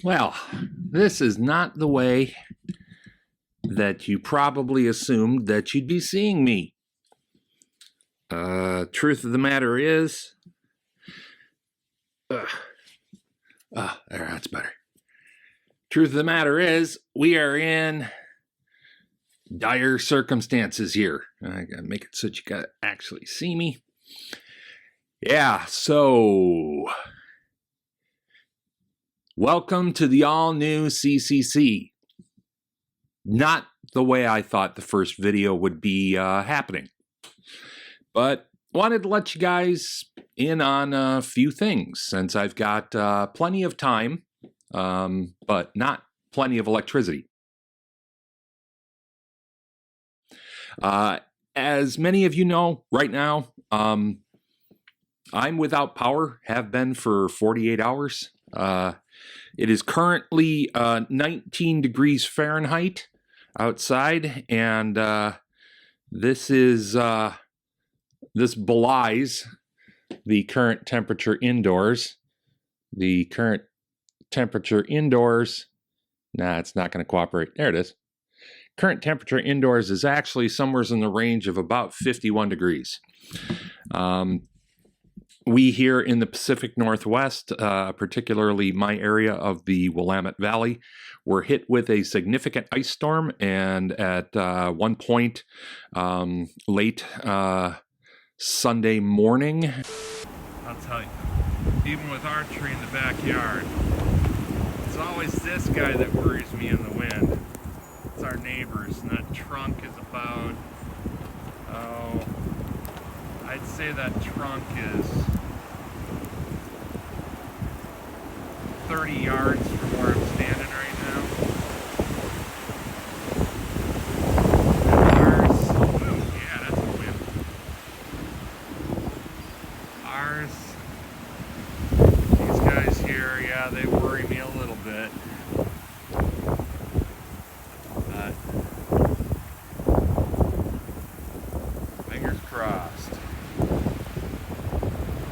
Well, this is not the way that you probably assumed that you'd be seeing me. Truth of the matter is... that's better. Truth of the matter is, we are in dire circumstances here. I gotta make it so that you gotta actually see me. Yeah, so... Welcome to the all-new CCC. Not the way I thought the first video would be happening. But wanted to let you guys in on a few things, since I've got plenty of time, but not plenty of electricity. As many of you know, right now, I'm without power, have been for 48 hours. It is currently 19 degrees Fahrenheit outside, and this belies the current temperature indoors. The current temperature indoors, it's not going to cooperate. There it is. Current temperature indoors is actually somewhere in the range of about 51 degrees. We here in the Pacific Northwest, particularly my area of the Willamette Valley, were hit with a significant ice storm, and at one point late Sunday morning. I'll tell you, even with archery in the backyard, it's always this guy that worries me in the wind. It's our neighbors, and that trunk is about, I'd say that trunk is 30 yards from where I'm standing right now. And ours, ooh, yeah, that's a wind. Ours, these guys here, yeah, they worry me a little bit. But fingers crossed.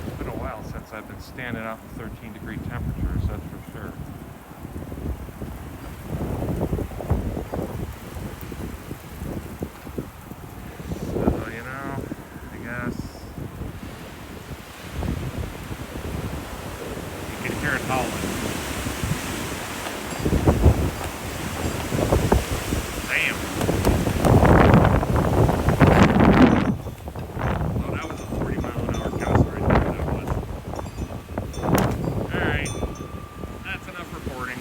It's been a while since I've been standing out in 13-degree temperatures, that's for sure. So, you know, I guess you can hear it howling. Damn. Oh, that was a 40-mile-an-hour gust right there, that was. Alright, that's enough reporting.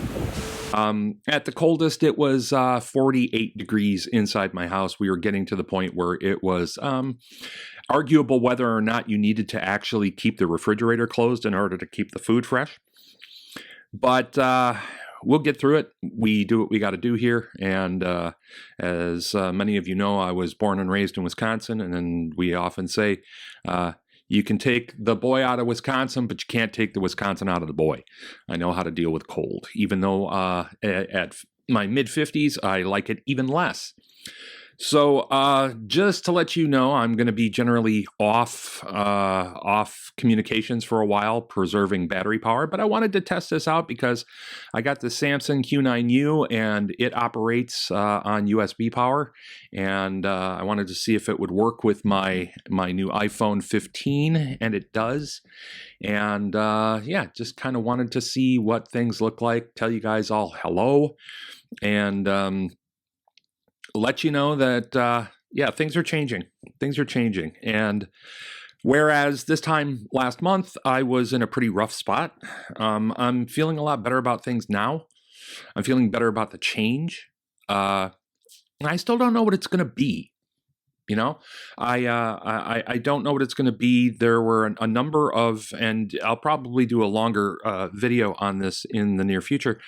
At the coldest, it was 48 degrees inside my house. We were getting to the point where it was arguable whether or not you needed to actually keep the refrigerator closed in order to keep the food fresh. But we'll get through it. We do what we got to do here. And as many of you know, I was born and raised in Wisconsin, and then we often say, you can take the boy out of Wisconsin, but you can't take the Wisconsin out of the boy. I know how to deal with cold, even though at my mid-50s, I like it even less. So just to let you know, I'm going to be generally off communications for a while, preserving battery power. But I wanted to test this out because I got the Samsung Q9U, and it operates on USB power. And I wanted to see if it would work with my new iPhone 15, and it does. And yeah, just kind of wanted to see what things look like, tell you guys all hello, and let you know that, yeah, things are changing. Things are changing. And whereas this time last month, I was in a pretty rough spot, I'm feeling a lot better about things now. I'm feeling better about the change. And I still don't know what it's going to be. You know, I don't know what it's going to be. There were a number of, and I'll probably do a longer video on this in the near future.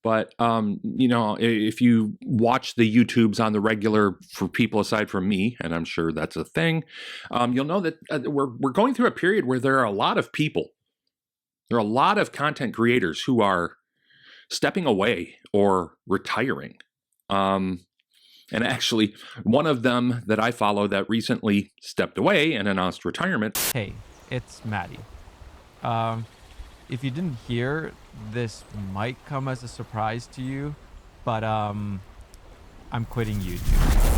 But, you know, if you watch the YouTubes on the regular for people aside from me, and I'm sure that's a thing, you'll know that we're going through a period where there are a lot of people. There are a lot of content creators who are stepping away or retiring. And actually, one of them that I follow that recently stepped away and announced retirement. Hey, it's Maddie. if you didn't hear, this might come as a surprise to you, but I'm quitting YouTube.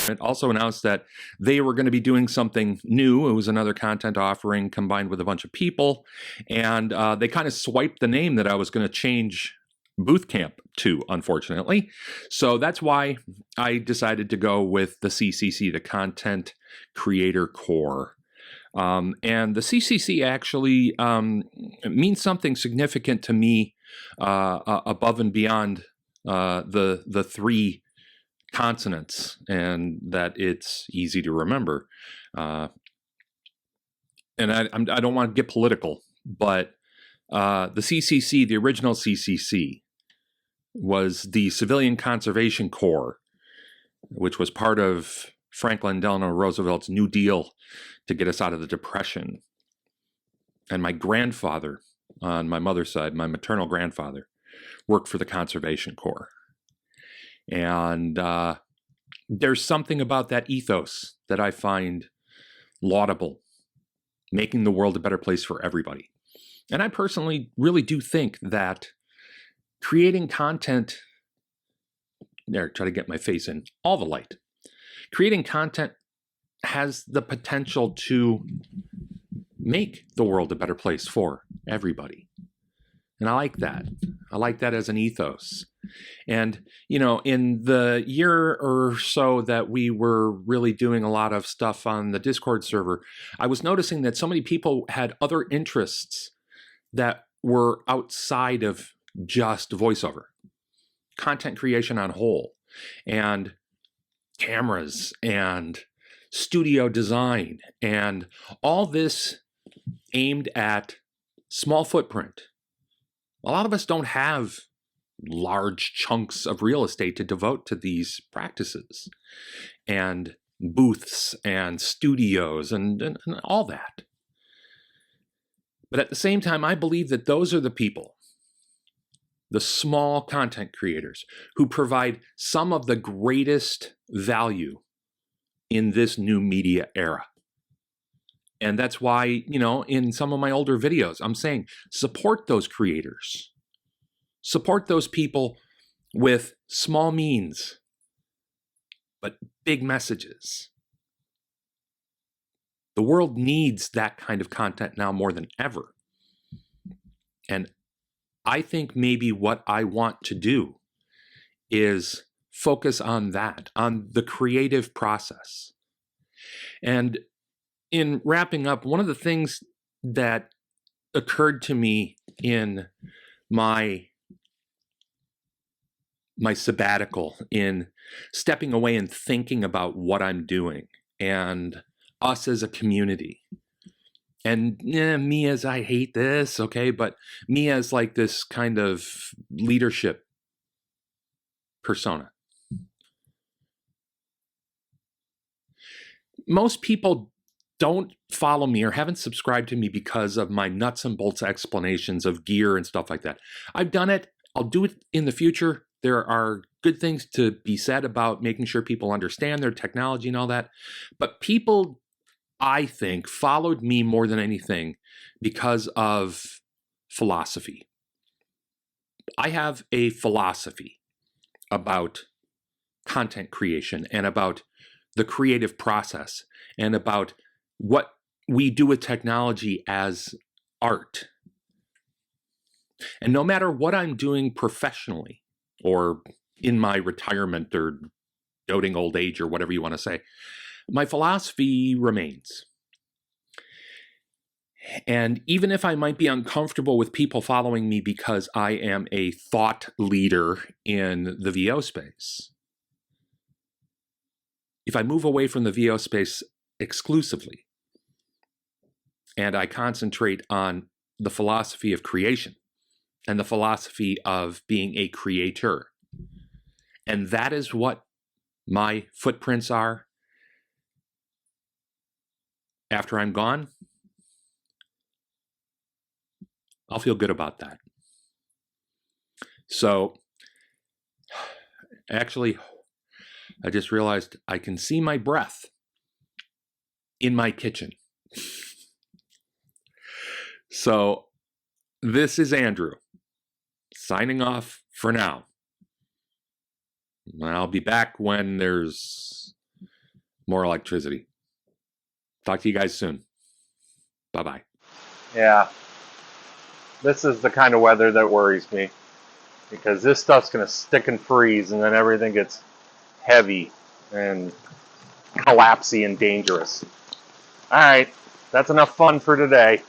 It also announced that they were going to be doing something new. It was another content offering combined with a bunch of people. And they kind of swiped the name that I was going to change Booth Camp to, unfortunately. So that's why I decided to go with the CCC, the Content Creator Core. And the CCC actually means something significant to me above and beyond the three consonants, and that it's easy to remember. And I don't want to get political, but the CCC, the original CCC, was the Civilian Conservation Corps, which was part of Franklin Delano Roosevelt's New Deal to get us out of the Depression. And my grandfather, on my mother's side, my maternal grandfather, worked for the Conservation Corps. And there's something about that ethos that I find laudable, making the world a better place for everybody. And I personally really do think that creating content, there, try to get my face in all the light. Creating content has the potential to make the world a better place for everybody. And I like that. I like that as an ethos. And, you know, in the year or so that we were really doing a lot of stuff on the Discord server, I was noticing that so many people had other interests that were outside of just voiceover, content creation on whole, and cameras and studio design, and all this aimed at small footprint. A lot of us don't have large chunks of real estate to devote to these practices, and booths and studios and all that. But at the same time, I believe that those are the people, the small content creators, who provide some of the greatest value in this new media era. And that's why, you know, in some of my older videos, I'm saying support those creators. Support those people with small means, but big messages. The world needs that kind of content now more than ever. And I think maybe what I want to do is focus on that, on the creative process. And in wrapping up, one of the things that occurred to me in my sabbatical, in stepping away and thinking about what I'm doing and us as a community, and me as, I hate this, okay, but me as like this kind of leadership persona. Most people don't follow me or haven't subscribed to me because of my nuts and bolts explanations of gear and stuff like that. I've done it. I'll do it in the future. There are good things to be said about making sure people understand their technology and all that. But people, I think, followed me more than anything because of philosophy. I have a philosophy about content creation and about the creative process and about what we do with technology as art. And no matter what I'm doing professionally or in my retirement or doting old age or whatever you want to say, my philosophy remains. And even if I might be uncomfortable with people following me because I am a thought leader in the VO space, if I move away from the VO space exclusively and I concentrate on the philosophy of creation and the philosophy of being a creator, and that is what my footprints are after I'm gone, I'll feel good about that. So, actually, I just realized I can see my breath in my kitchen. So this is Andrew, signing off for now. I'll be back when there's more electricity. Talk to you guys soon. Bye-bye. Yeah. This is the kind of weather that worries me, because this stuff's going to stick and freeze, and then everything gets heavy and collapsy and dangerous. All right, that's enough fun for today.